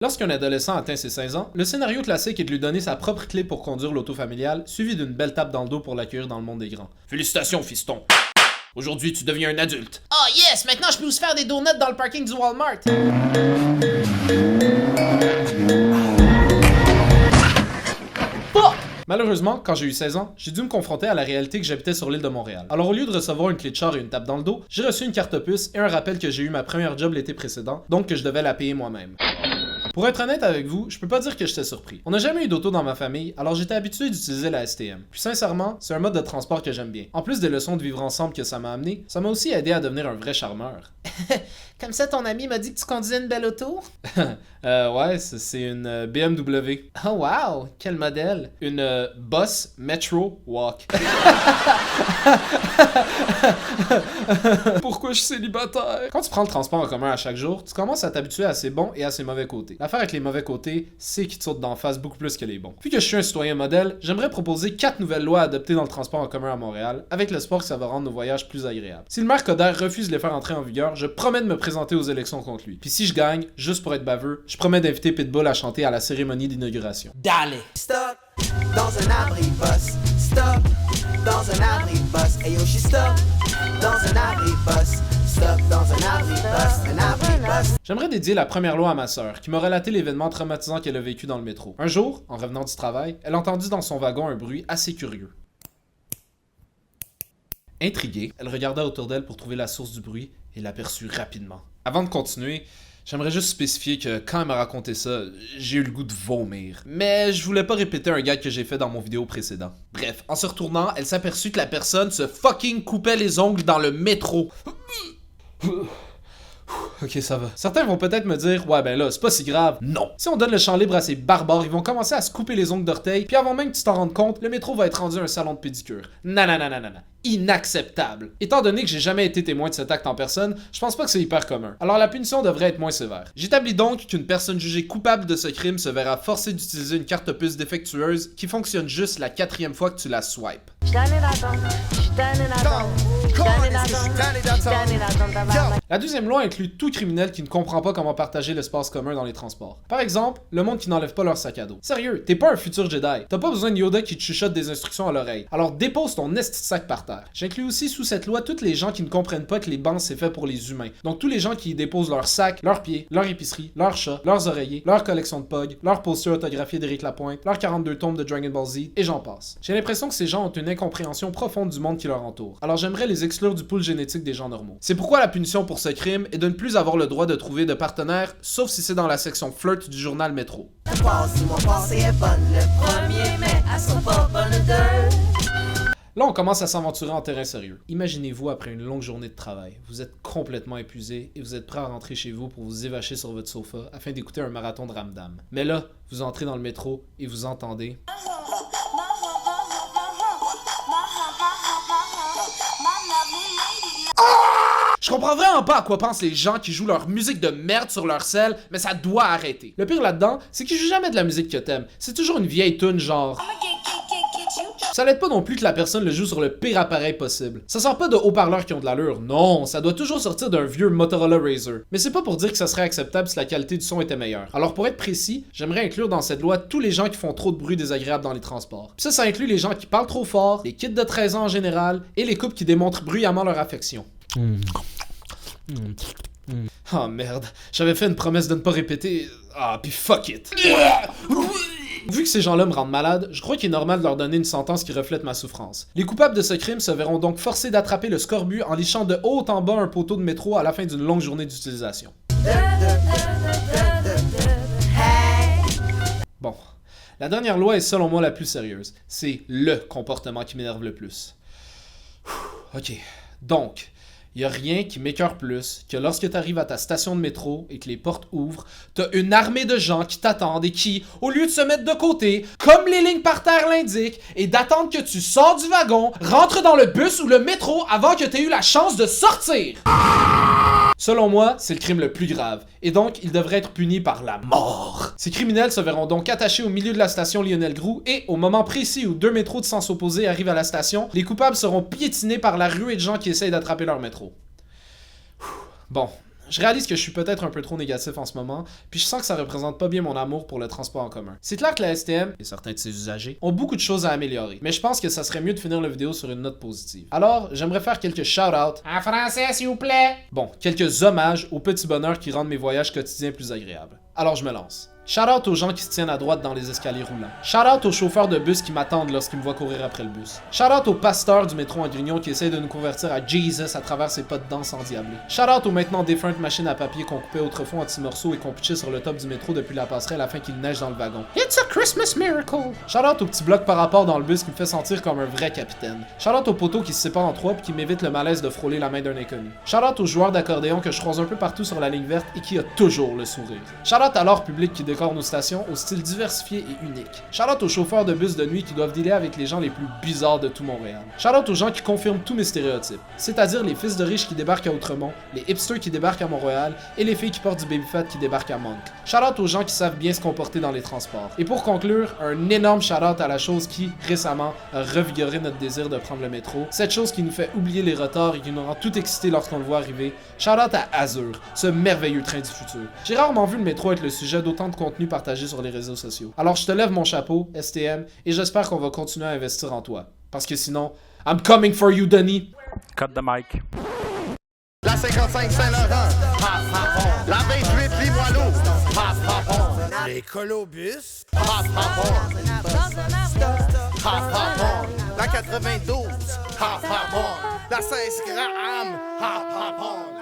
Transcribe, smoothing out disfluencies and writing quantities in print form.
Lorsqu'un adolescent atteint ses 16 ans, le scénario classique est de lui donner sa propre clé pour conduire l'auto familiale, suivi d'une belle tape dans le dos pour l'accueillir dans le monde des grands. Félicitations, fiston! Aujourd'hui, tu deviens un adulte. Oh yes, maintenant je peux aussi faire des donuts dans le parking du Walmart. Malheureusement, quand j'ai eu 16 ans, j'ai dû me confronter à la réalité que j'habitais sur l'île de Montréal. Alors au lieu de recevoir une clé de char et une tape dans le dos, j'ai reçu une carte puce et un rappel que j'ai eu ma première job l'été précédent, donc que je devais la payer moi-même. Pour être honnête avec vous, je peux pas dire que j'étais surpris. On n'a jamais eu d'auto dans ma famille, alors j'étais habitué d'utiliser la STM. Puis sincèrement, c'est un mode de transport que j'aime bien. En plus des leçons de vivre ensemble que ça m'a amené, ça m'a aussi aidé à devenir un vrai charmeur. Comme ça, ton ami m'a dit que tu conduisais une belle auto? Ouais, c'est une BMW. Oh wow, quel modèle? Une Boss Metro Walk. Pourquoi je suis célibataire? Quand tu prends le transport en commun à chaque jour, tu commences à t'habituer à ses bons et à ses mauvais côtés. L'affaire avec les mauvais côtés, c'est qu'ils te sautent d'en face beaucoup plus que les bons. Vu que je suis un citoyen modèle, j'aimerais proposer 4 nouvelles lois adoptées dans le transport en commun à Montréal, avec l'espoir que ça va rendre nos voyages plus agréables. Si le maire Coderre refuse de les faire entrer en vigueur, je promets de me présenter aux élections contre lui. Puis si je gagne, juste pour être baveux, je promets d'inviter Pitbull à chanter à la cérémonie d'inauguration. Dale! Stop dans un abri-bus. Stop dans un abri-bus. Hey yo, je suis stop dans un abri-bus. Stop dans un abri-bus. Un abri-bus. J'aimerais dédier la première loi à ma sœur, qui m'a relaté l'événement traumatisant qu'elle a vécu dans le métro. Un jour, en revenant du travail, elle a entendu dans son wagon un bruit assez curieux. Intriguée, elle regarda autour d'elle pour trouver la source du bruit et l'aperçut rapidement. Avant de continuer, j'aimerais juste spécifier que quand elle m'a raconté ça, j'ai eu le goût de vomir. Mais je voulais pas répéter un gag que j'ai fait dans mon vidéo précédent. Bref, en se retournant, elle s'aperçut que la personne se fucking coupait les ongles dans le métro. Ok, ça va. Certains vont peut-être me dire, ouais ben là, c'est pas si grave. Non. Si on donne le champ libre à ces barbares, ils vont commencer à se couper les ongles d'orteil, puis avant même que tu t'en rendes compte, le métro va être rendu un salon de pédicure. Nanananana. Inacceptable. Étant donné que j'ai jamais été témoin de cet acte en personne, je pense pas que c'est hyper commun. Alors la punition devrait être moins sévère. J'établis donc qu'une personne jugée coupable de ce crime se verra forcée d'utiliser une carte puce défectueuse qui fonctionne juste la 4e fois que tu la swipes. La deuxième loi inclut tout criminel qui ne comprend pas comment partager l'espace commun dans les transports. Par exemple, le monde qui n'enlève pas leur sac à dos. Sérieux, t'es pas un futur Jedi. T'as pas besoin de Yoda qui te chuchote des instructions à l'oreille. Alors dépose ton esti de sac par terre. J'inclus aussi sous cette loi toutes les gens qui ne comprennent pas que les bancs c'est fait pour les humains. Donc tous les gens qui y déposent leurs sacs, leurs pieds, leur épicerie, leurs chats, leurs oreillers, leur collection de Pog, leur poster autographié d'Éric Lapointe, leurs 42 tomes de Dragon Ball Z, et j'en passe. J'ai l'impression que ces gens ont une incompréhension profonde du monde qui leur entoure. Alors j'aimerais les exclure du pool génétique des gens normaux. C'est pourquoi la punition pour ce crime est de ne plus avoir le droit de trouver de partenaire, sauf si c'est dans la section flirt du journal Métro. Mon passé est bonne le 1er mai. Elle sera pas bonne de... Là, on commence à s'aventurer en terrain sérieux. Imaginez-vous après une longue journée de travail. Vous êtes complètement épuisé et vous êtes prêt à rentrer chez vous pour vous évacher sur votre sofa afin d'écouter un marathon de Ramdam. Mais là, vous entrez dans le métro et vous entendez... Je comprends vraiment pas à quoi pensent les gens qui jouent leur musique de merde sur leur sel, mais ça doit arrêter. Le pire là-dedans, c'est qu'ils jouent jamais de la musique que t'aimes. C'est toujours une vieille tune genre... Ça l'aide pas non plus que la personne le joue sur le pire appareil possible. Ça sort pas de haut-parleurs qui ont de l'allure, non, ça doit toujours sortir d'un vieux Motorola Razr. Mais c'est pas pour dire que ça serait acceptable si la qualité du son était meilleure. Alors pour être précis, j'aimerais inclure dans cette loi tous les gens qui font trop de bruit désagréable dans les transports. Puis ça inclut les gens qui parlent trop fort, les kids de 13 ans en général, et les couples qui démontrent bruyamment leur affection. Oh merde, j'avais fait une promesse de ne pas répéter... Ah, puis fuck it. Vu que ces gens-là me rendent malade, je crois qu'il est normal de leur donner une sentence qui reflète ma souffrance. Les coupables de ce crime se verront donc forcés d'attraper le scorbut en lichant de haut en bas un poteau de métro à la fin d'une longue journée d'utilisation. Bon, la dernière loi est selon moi la plus sérieuse. C'est LE comportement qui m'énerve le plus. Ok, donc... Y a rien qui m'écœure plus que lorsque t'arrives à ta station de métro et que les portes ouvrent, t'as une armée de gens qui t'attendent et qui, au lieu de se mettre de côté, comme les lignes par terre l'indiquent, et d'attendre que tu sors du wagon, rentrent dans le bus ou le métro avant que t'aies eu la chance de sortir. Selon moi, c'est le crime le plus grave, et donc il devrait être puni par la mort. Ces criminels se verront donc attachés au milieu de la station Lionel Groulx, et au moment précis où 2 métros de sens opposés arrivent à la station, les coupables seront piétinés par la ruée de gens qui essayent d'attraper leur métro. Bon, Je réalise que je suis peut-être un peu trop négatif en ce moment, puis je sens que ça représente pas bien mon amour pour le transport en commun. C'est clair que la STM, et certains de ses usagers, ont beaucoup de choses à améliorer, mais je pense que ça serait mieux de finir la vidéo sur une note positive. Alors, j'aimerais faire quelques shout-outs. En français, s'il vous plaît. Bon, quelques hommages aux petits bonheurs qui rendent mes voyages quotidiens plus agréables. Alors je me lance. Shout-out aux gens qui se tiennent à droite dans les escaliers roulants. Shout-out aux chauffeurs de bus qui m'attendent lorsqu'ils me voient courir après le bus. Shout-out aux pasteurs du métro en Grignon qui essayent de nous convertir à Jesus à travers ses pas de danse endiablés. Shout-out aux maintenant défuntes machines à papier qu'on coupait autrefois en petits morceaux et qu'on pitchait sur le top du métro depuis la passerelle afin qu'il neige dans le wagon. It's a Christmas miracle. Shout-out au petit bloc par rapport dans le bus qui me fait sentir comme un vrai capitaine. Shout-out aux poteaux qui se séparent en trois puis qui m'évitent le malaise de frôler la main d'un inconnu. Shout-out aux joueurs d'accordéon que je croise un peu partout sur la ligne verte et qui a toujours le sourire. Shout-out à l'art public qui décore nos stations au style diversifié et unique. Shout-out aux chauffeurs de bus de nuit qui doivent dealer avec les gens les plus bizarres de tout Montréal. Shout-out aux gens qui confirment tous mes stéréotypes, c'est-à-dire les fils de riches qui débarquent à Outremont, les hipsters qui débarquent à Montréal et les filles qui portent du baby-fat qui débarquent à Monk. Shout-out aux gens qui savent bien se comporter dans les transports. Et pour conclure, un énorme shout-out à la chose qui, récemment, a revigoré notre désir de prendre le métro, cette chose qui nous fait oublier les retards et qui nous rend tout excités lorsqu'on le voit arriver. Shout-out à Azur, ce merveilleux train du futur. J'ai rarement vu le métro être le sujet d'autant de contenu partagé sur les réseaux sociaux. Alors je te lève mon chapeau, STM, et j'espère qu'on va continuer à investir en toi. Parce que sinon, I'm coming for you, Denis! Cut the mic. La 55 Saint-Laurent, ha ha bon. La 28 Limoilou, ha ha bon. Les colobus, ha ha bon. Ha ha bon. La 92, ha ha bon. La 16 Graham, ha ha bon.